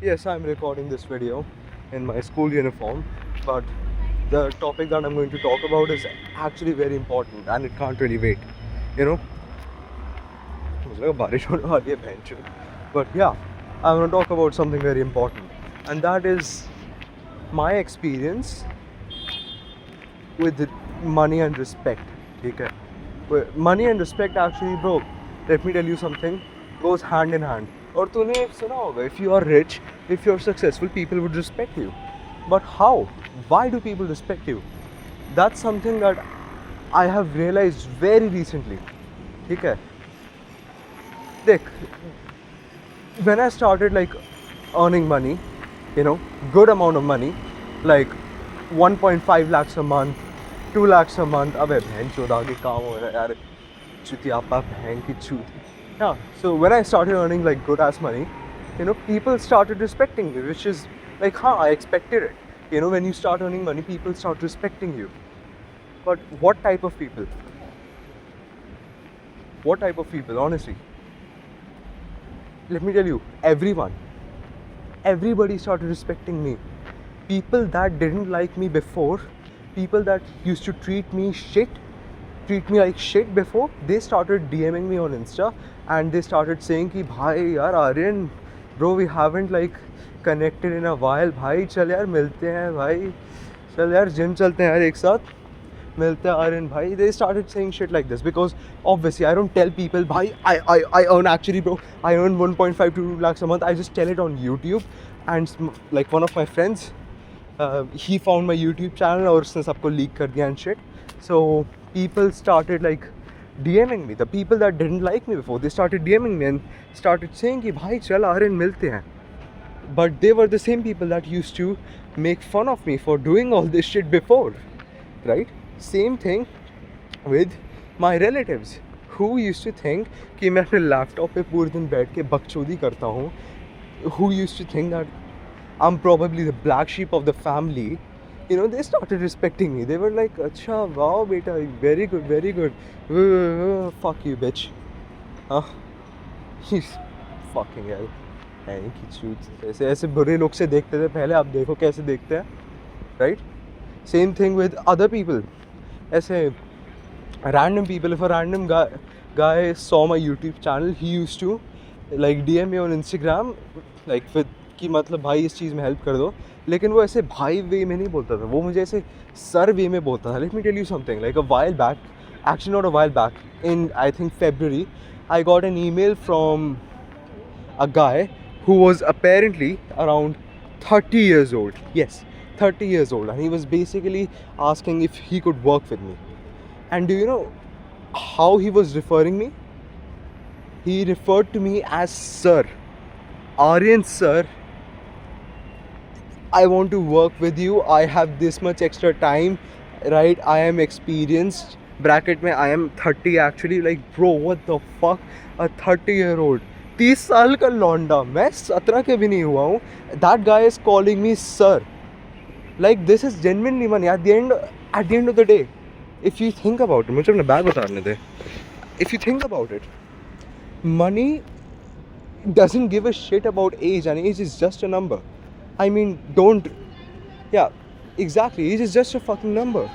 Yes, I'm recording this video in my school uniform, but the topic that I'm going to talk about is actually very important and it can't really wait. You know, मुझे लगा बारिश होने वाली है बहनचोद. But yeah, I want to talk about something very important, and that is my experience with money and respect. ठीक है? Money and respect actually, bro, let me tell you something, goes hand in hand. और तूने सुना होगा, if you are rich, if you are successful, people would respect you. But how? Why do people respect you? That's something that I have realized very recently. ठीक है? देख, when I started like earning money, you know, good amount of money, like 1.5 lakhs a month, 2 lakhs a month. अबे बहन चोद आगे काम हो रहा है यार, चुतियापा बहन की चूत. Yeah, so when I started earning like good ass money, you know, people started respecting me, which is like, I expected it. You know, when you start earning money, people start respecting you. But what type of people? What type of people, honestly? Let me tell you, everyone. Everybody started respecting me. People that didn't like me before, people that used to treat me like shit before, they started DMing me on Insta and they started saying कि भाई यार Aryan, bro, we haven't like connected in a while, भाई चल यार मिलते हैं, भाई चल यार जिम चलते हैं यार एक साथ, मिलते हैं आर्यन भाई. They started saying shit like this because obviously I don't tell people भाई I earn, actually bro, I earn 1.5 to 2 lakhs a month. I just tell it on YouTube, and like one of my friends, he found my YouTube channel और उसने सबको leak कर दिया and shit. So people started like DMing me. The people that didn't like me before, they started DMing me and started saying कि भाई चल आर्यन मिलते हैं. But they were the same people that used to make fun of me for doing all this shit before, right? Same thing with my relatives who used to think कि मैं अपने laptop पे पूरे दिन बैठ के बकचोदी करता हूँ, who used to think that I'm probably the black sheep of the family. You know, they started respecting me. They were like, अच्छा wow beta, very good, very good. Fuck you bitch. हाँ, he's fucking hell. की चूत. ऐसे ऐसे बुरे लोग से देखते थे पहले, अब देखो कैसे देखते हैं, right? Same thing with other people. ऐसे random people. If a random guy saw my YouTube channel, he used to like DM me on Instagram, like with कि मतलब भाई इस चीज़ में हेल्प कर दो. लेकिन वो ऐसे भाई वे में नहीं बोलता था, वो मुझे ऐसे सर वे में बोलता था. Let me tell you something, like a while back, actually not a while back, in I think February, I got an email from a guy who was apparently around 30 years old. Yes, 30 years old. And he was basically asking if he could work with me. And do you know how he was referring me? He referred to me as Sir. Aryan Sir, I want to work with you. I have this much extra time, right? I am experienced. Bracket में I am 30 actually. Like bro, what the fuck? A 30-year-old. 30 साल का लौंडा, मैं 17 के भी नहीं हुआ हूँ. That guy is calling me sir. Like this is genuinely money. At the end of the day, if you think about it, मुझे अपना बैग उतारने दे. If you think about it, money doesn't give a shit about age, and age is just a number. I mean, yeah, exactly, age is just a fucking number.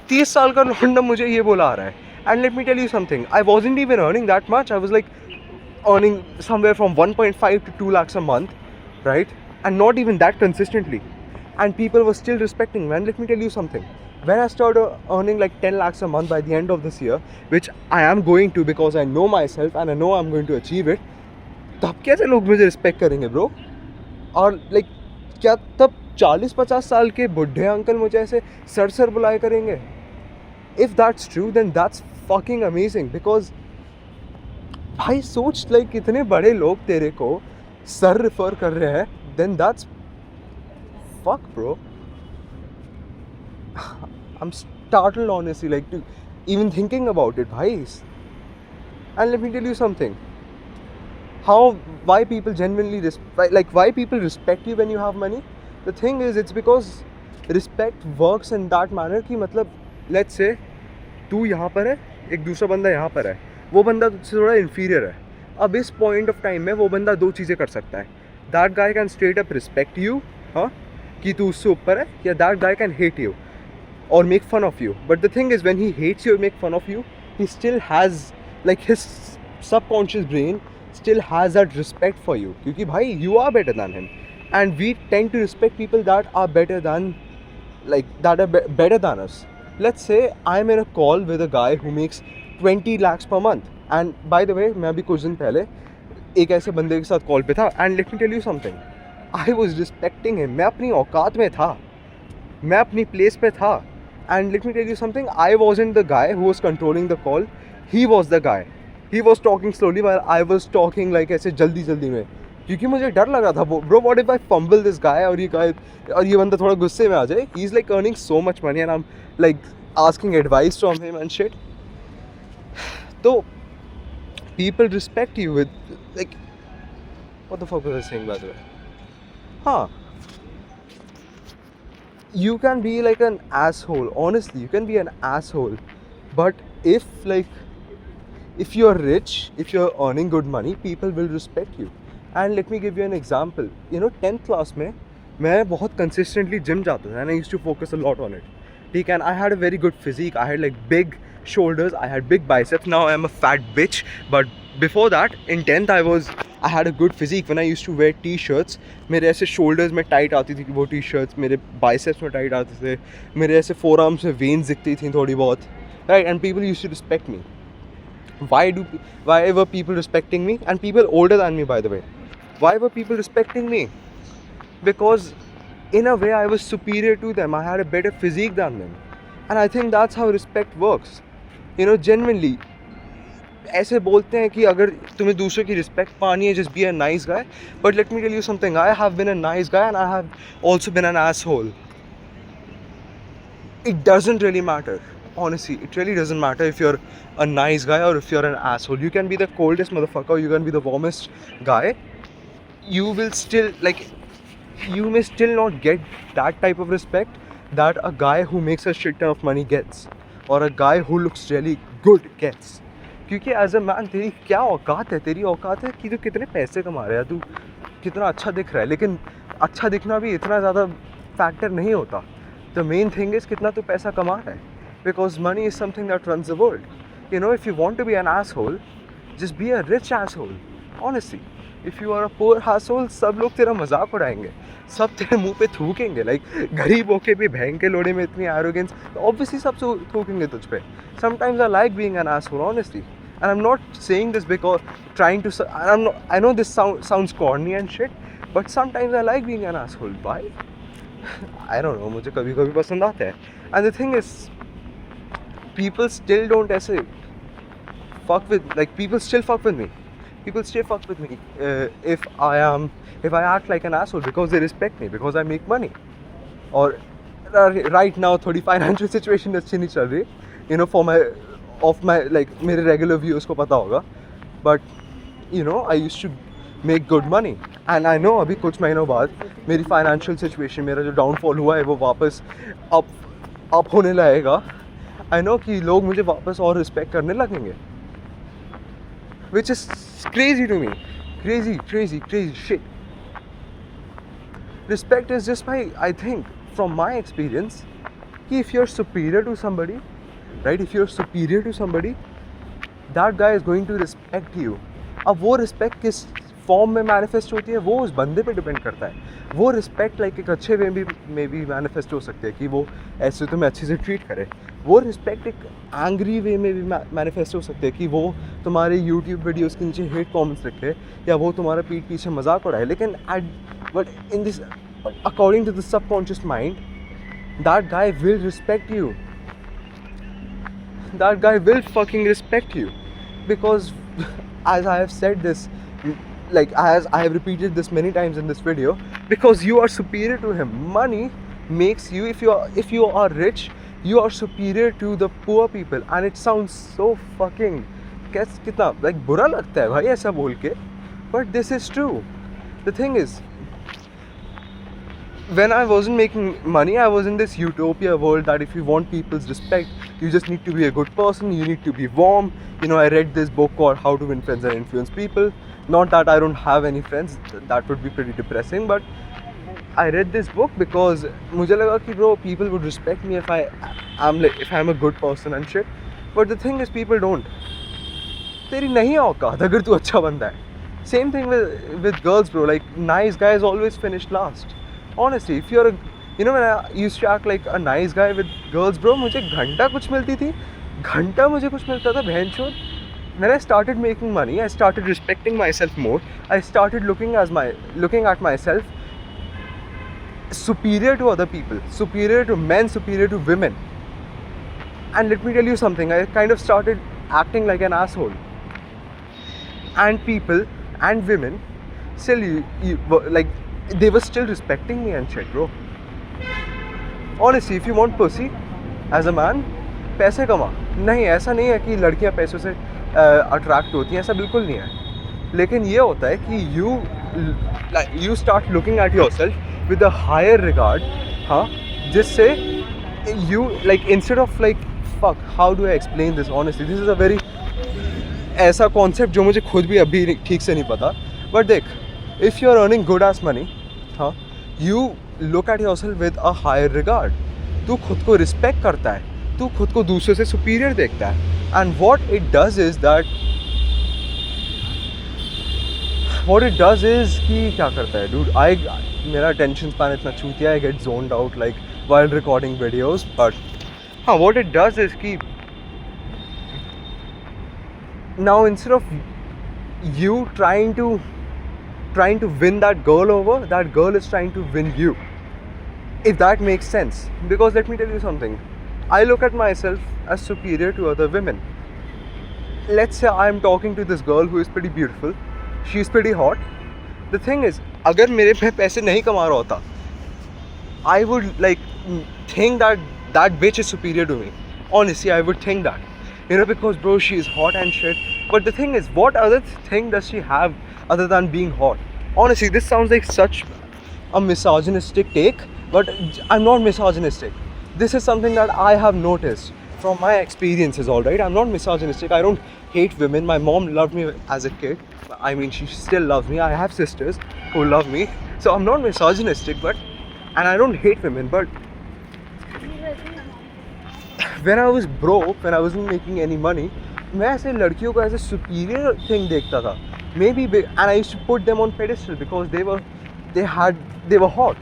30 साल का लौंडा मुझे ये बोला आ रहा है. And let me tell you something, I wasn't even earning that much. I was like earning somewhere from 1.5 to 2 lakhs a month, right? And not even that consistently. And people were still respecting me. And let me tell you something, when I started earning like 10 lakhs a month by the end of this year, which I am going to because I know myself and I know I'm going to achieve it, तब कैसे लोग मुझे respect करेंगे bro? और like क्या तब 40-50 साल के बुढ़े अंकल मुझे ऐसे सर बुलाए करेंगे? If that's true, then that's fucking amazing. Because भाई सोच, लाइक कितने बड़े लोग तेरे को सर रिफर कर रहे हैं, then that's fuck bro. I'm startled honestly, like to even thinking about it, bhai. And let me tell you something, why people genuinely why people respect you when you have money. The thing is, it's because respect works in that manner कि मतलब let's say तू यहाँ पर है, एक दूसरा बंदा यहाँ पर है, वो बंदा तुझसे थोड़ा inferior है, अब इस पॉइंट ऑफ टाइम में वो बंदा दो चीज़ें कर सकता है. That guy can straight up respect you, हाँ, कि तू उससे ऊपर है, या that guy can hate you or make fun of you. But the thing is, when he hates you or make fun of you, he still has, like, his subconscious brain still has that respect for you, क्योंकि भाई you are better than him, and we tend to respect people that are better than, like, that are better than us. Let's say I'm in a call with a guy who makes 20 lakhs per month, and by the way, मैं अभी कुछ दिन पहले एक ऐसे बंदे के साथ कॉल पे था, and let me tell you something, I was respecting him. मैं अपनी औकात में था, मैं अपनी प्लेस पे था. And let me tell you something, I wasn't the guy who was controlling the call. He was the guy. He was talking slowly while I was talking like ऐसे जल्दी में, क्योंकि मुझे डर लग रहा था. Bro, what if I fumble this guy और ये बंदा थोड़ा गुस्से में आ जाए? He's like earning so much money and I'm like asking advice from him and shit. So people respect you with, like, what the fuck was I saying by the way? Huh. You can be like an asshole, honestly, you can be an asshole, but if you're rich, if you're earning good money, people will respect you. And let me give you an example. 10th class में मैं बहुत consistently gym जाता था and I used to focus a lot on it. ठीक है, and I had a very good physique. I had like big shoulders, I had big biceps. Now I'm a fat bitch, but before that in 10th I had a good physique. When I used to wear t-shirts, मेरे ऐसे shoulders में tight आती थी वो t-shirts, मेरे biceps में tight आते थे, मेरे ऐसे forearms में veins दिखती थी थोड़ी बहुत, right? And people used to respect me. Why were people respecting me? And people older than me, by the way. Why were people respecting me? Because in a way I was superior to them. I had a better physique than them. And I think that's how respect works. Genuinely, ऐसे बोलते हैं कि अगर तुम्हें दूसरों की respect पानी है, just be a nice guy. But let me tell you something, I have been a nice guy and I have also been an asshole. It doesn't really matter. Honestly, it really doesn't matter if you're a nice guy or if you're an asshole. You can be the coldest motherfucker, you can be the warmest guy. You will still, like, you may still not get that type of respect that a guy who makes a shit ton of money gets, or a guy who looks really good gets. क्योंकि as a man तेरी क्या औकात है? तेरी औकात है कि तू कितने पैसे कमा रहा है, तू कितना अच्छा दिख रहा है. लेकिन अच्छा दिखना भी इतना ज़्यादा फैक्टर नहीं होता. द मेन थिंग इज़ कितना तू पैसा कमा रहा है, because money is something that runs the world. If you want to be an asshole, just be a rich asshole. Honestly, if you are a poor asshole, सब लोग तेरा मजाक उड़ाएंगे, सब तेरे मुंह पे थूकेंगे. लाइक गरीब होके भी बहन के लोड़े में इतनी एरोगेंस, ऑब्वियसली सब थूकेंगे तुझ पे. Sometimes I like being an asshole, honestly. And I'm not saying this because trying to. I know this sounds corny and shit, but sometimes I like being an asshole. Why? I don't know. मुझे कभी-कभी पसंद आता है. And the thing is, people still don't ऐसे fuck with, like, people still fuck with me. People still fuck with me if I act like an asshole because they respect me, because I make money. Or right now थोड़ी financial situation अच्छी नहीं चल रही. Like, मेरे regular viewers को पता होगा, but I used to make good money, and I know अभी कुछ महीनों बाद मेरी financial situation, मेरा जो downfall हुआ है वो वापस up होने लगेगा. I know कि लोग मुझे वापस और respect करने लगेंगे, which is crazy to me. Crazy shit. Respect is just I think from my experience कि if you're superior to somebody, right, if you're superior to somebody, that guy is going to respect you. अब वो respect किस form में manifest होती है वो उस बंदे पे डिपेंड करता है. वो रिस्पेक्ट लाइक एक अच्छे वे में भी मैनिफेस्ट हो सकती है कि वो ऐसे तुम्हें अच्छे से ट्रीट करे. वो रिस्पेक्ट एक एंग्री वे में भी मैनिफेस्ट हो सकती है कि वो तुम्हारे यूट्यूब वीडियोज़ के नीचे हेट कॉमेंट्स लिखे या वो तुम्हारा पीठ पीछे मजाक उड़ाए. लेकिन but in this, according to the subconscious mind, that guy will respect you. That guy will fucking respect you, because as I have said this, like as I have repeated this many times in this video, because you are superior to him. Money makes you, if you are rich, you are superior to the poor people. And it sounds so fucking कितना like बुरा लगता है भाई ऐसा बोल के, but this is true. The thing is, when I wasn't making money, I was in this utopia world that if you want people's respect, you just need to be a good person, you need to be warm. You know, I read this book called How to Win Friends and Influence People. Not that I don't have any friends, that would be pretty depressing, but I read this book because मुझे लगा कि bro, people would respect me if I'm a good person and shit. But the thing is, people don't. तेरी नहीं औकात अगर तू अच्छा बंदा है. Same thing with girls, bro. Like, nice guys always finish last. Honestly, if you're when I used to act like a nice guy with girls, bro, मुझे घंटा कुछ मिलती थी. घंटा मुझे कुछ मिलता था बहनचोद. When I started making money, I started respecting myself more. I started looking at myself superior to other people, superior to men, superior to women. And let me tell you something, I kind of started acting like an asshole. And people and women still, like, they were still respecting me and shit, bro. Honestly, if you want pussy as a man, पैसे कमा. नहीं, ऐसा नहीं है कि लड़कियां पैसों से अट्रैक्ट होती हैं, ऐसा बिल्कुल नहीं है. लेकिन ये होता है कि you start looking at yourself with a higher regard, हाँ, जिससे you, like, instead of like, fuck, how do I explain this? Honestly, this is a very ऐसा कॉन्सेप्ट जो मुझे खुद भी अभी ठीक से नहीं पता. बट देख, if you are earning good as money, हाँ, you look at yourself with a higher regard. तू खुद को रिस्पेक्ट करता है, तू खुद को दूसरों से सुपीरियर देखता है. And what it does is कि क्या करता है, डूड, मेरा अटेंशन स्पैन इतना चूतिया है, get zoned out like while recording videos. But हाँ, व्हाट इट डज इज़ कि now instead of you trying to win that girl over, that girl is trying to win you, if that makes sense. Because let me tell you something, I look at myself as superior to other women. Let's say I am talking to this girl who is pretty beautiful, she is pretty hot. The thing is, अगर मेरे पे पैसे नहीं कमा रहा होता, I would like think that bitch is superior to me. Honestly, I would think that. Because bro, she is hot and shit. But the thing is, what other thing does she have other than being hot? Honestly, this sounds like such a misogynistic take, but I'm not misogynistic. This is something that I have noticed from my experiences, alright? I'm not misogynistic. I don't hate women. My mom loved me as a kid. I mean, she still loves me. I have sisters who love me. So I'm not misogynistic, and I don't hate women, but when I was broke, when I wasn't making any money, मैं ऐसे लड़कियों को as a superior thing देखता था. Maybe, and I used to put them on pedestal because they were hot.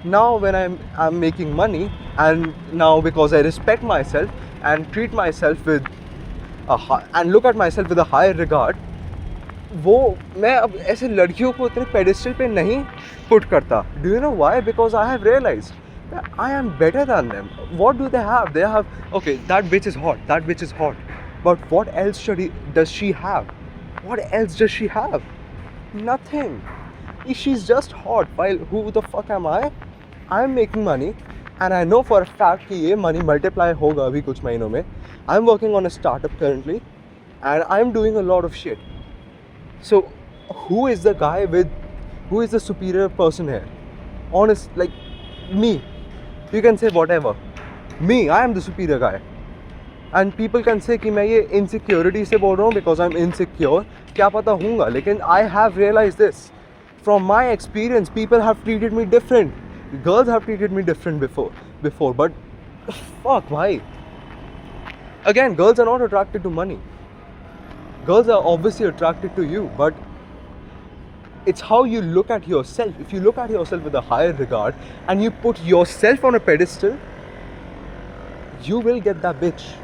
Now when I'm making money, and now because I respect myself and treat myself and look at myself with a higher regard, वो मैं अब ऐसे लड़कियों को उतने pedestal पे नहीं put करता. Do you know why? Because I have realized I am better than them. What do they have? They have, okay, that bitch is hot. That bitch is hot. But what else does she have? What else does she have? Nothing. She's just hot. While who the fuck am I? I am making money, and I know for a fact कि ये money multiply होगा अभी कुछ महीनों में. I'm working on a startup currently, and I'm doing a lot of shit. So, who is the superior person here? Honest, like me. You can say whatever. Me, I am the superior guy. And people can say कि मैं ये insecurity से बोल रहा हूँ because I'm insecure. क्या पता होगा, लेकिन I have realized this. From my experience, people have treated me different. Girls have treated me different before. But fuck, why? Again, girls are not attracted to money. Girls are obviously attracted to you, but it's how you look at yourself. If you look at yourself with a higher regard and you put yourself on a pedestal, you will get that bitch.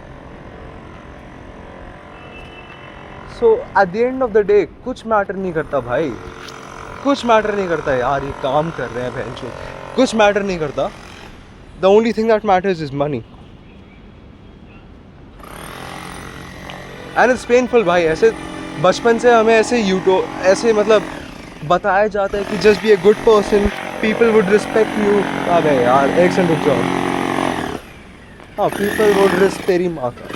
So at the end of the day, कुछ matter नहीं करता भाई. कुछ matter नहीं करता यार, ये काम कर रहे हैं बहनचोद. कुछ मैटर नहीं करता. The only thing that matters is money. And it's painful भाई. ऐसे बचपन से हमें ऐसे मतलब बताया जाता है कि just be a good person, people would respect you. अबे यार, एक सेकंड रुक जाओ. हाँ, people would respect तेरी माँ का.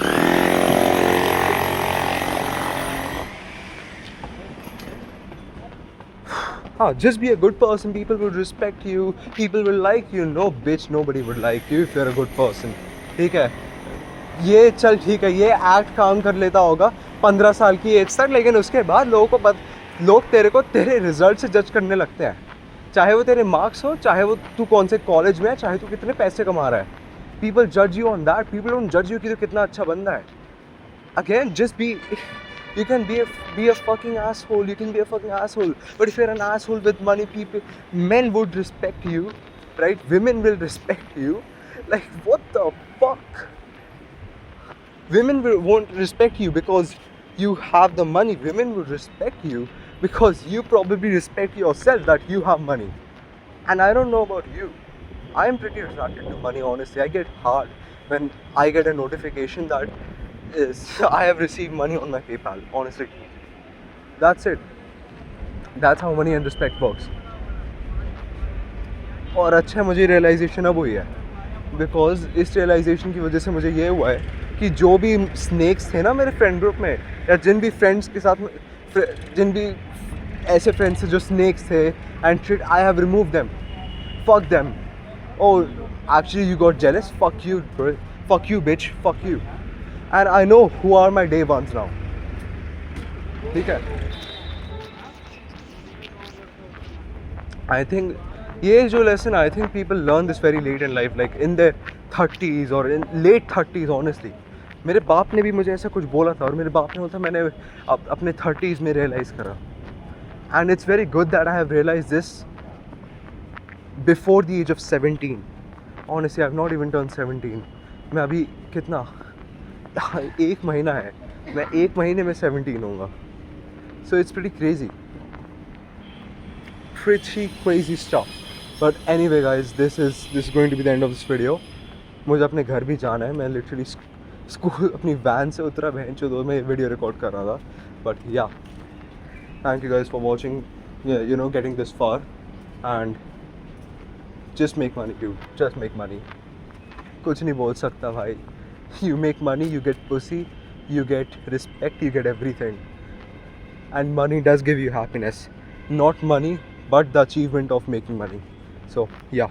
हाँ, just be a good person, people will respect you, people will like you. No bitch, nobody would like you if you're a good person. ठीक है? ये चल ठीक है, ये एक्ट काम कर लेता होगा 15 साल की एज तक, लेकिन उसके बाद लोग तेरे को तेरे रिजल्ट से जज करने लगते हैं, चाहे वो तेरे मार्क्स हो, चाहे वो तू कौन से कॉलेज में है, चाहे तू कितने पैसे कमा रहा है. पीपल जज you on that. People don't जज यू कि तू कितना अच्छा बंदा है. Again, just be. You can be a fucking asshole. You can be a fucking asshole. But if you're an asshole with money, men would respect you, right? Women will respect you. Like, what the fuck? Won't respect you because you have the money. Women will respect you because you probably respect yourself that you have money. And I don't know about you. I am pretty attracted to money, honestly. I get hard when I get a notification that I have received money on my PayPal, honestly. That's it. That's how money and respect works. और अच्छा मुझे realisation अब हुई है, because इस realisation की वजह से मुझे ये हुआ है कि जो भी स्नेक्स थे ना मेरे फ्रेंड ग्रुप में, या जिन भी फ्रेंड्स के साथ, जिन भी ऐसे फ्रेंड्स थे जो स्नेक्स थे and shit, I have remove them. Fuck them. Oh, actually you got jealous? Fuck you, bro. Fuck you, bitch. Fuck you. And I know who are my day ones now. ठीक है. I think ये जो lesson, I think people learn this very late in life, like in their 30s or in late 30s, honestly. मेरे बाप ने भी मुझे ऐसा कुछ बोला था, और मेरे बाप ने बोला था, मैंने अपने 30s में realize करा. And it's very good that I have realized this before the age of 17. Honestly, I've not even turned 17. मैं अभी कितना, 1 महीना है, मैं 1 महीने में 17 होऊंगा. So it's pretty crazy. Pretty crazy stuff. But anyway guys, this is going to be the end of this video. मुझे अपने घर भी जाना है. मैं literally स्कूल अपनी वैन से उतरा, बहन चोद मैं वीडियो रिकॉर्ड कर रहा था. But yeah, thank you guys for watching, you know, getting this far. And just make money, dude. Just make money. कुछ नहीं बोल सकता भाई. You make money, you get pussy, you get respect, you get everything. And money does give you happiness. Not money, but the achievement of making money. So yeah.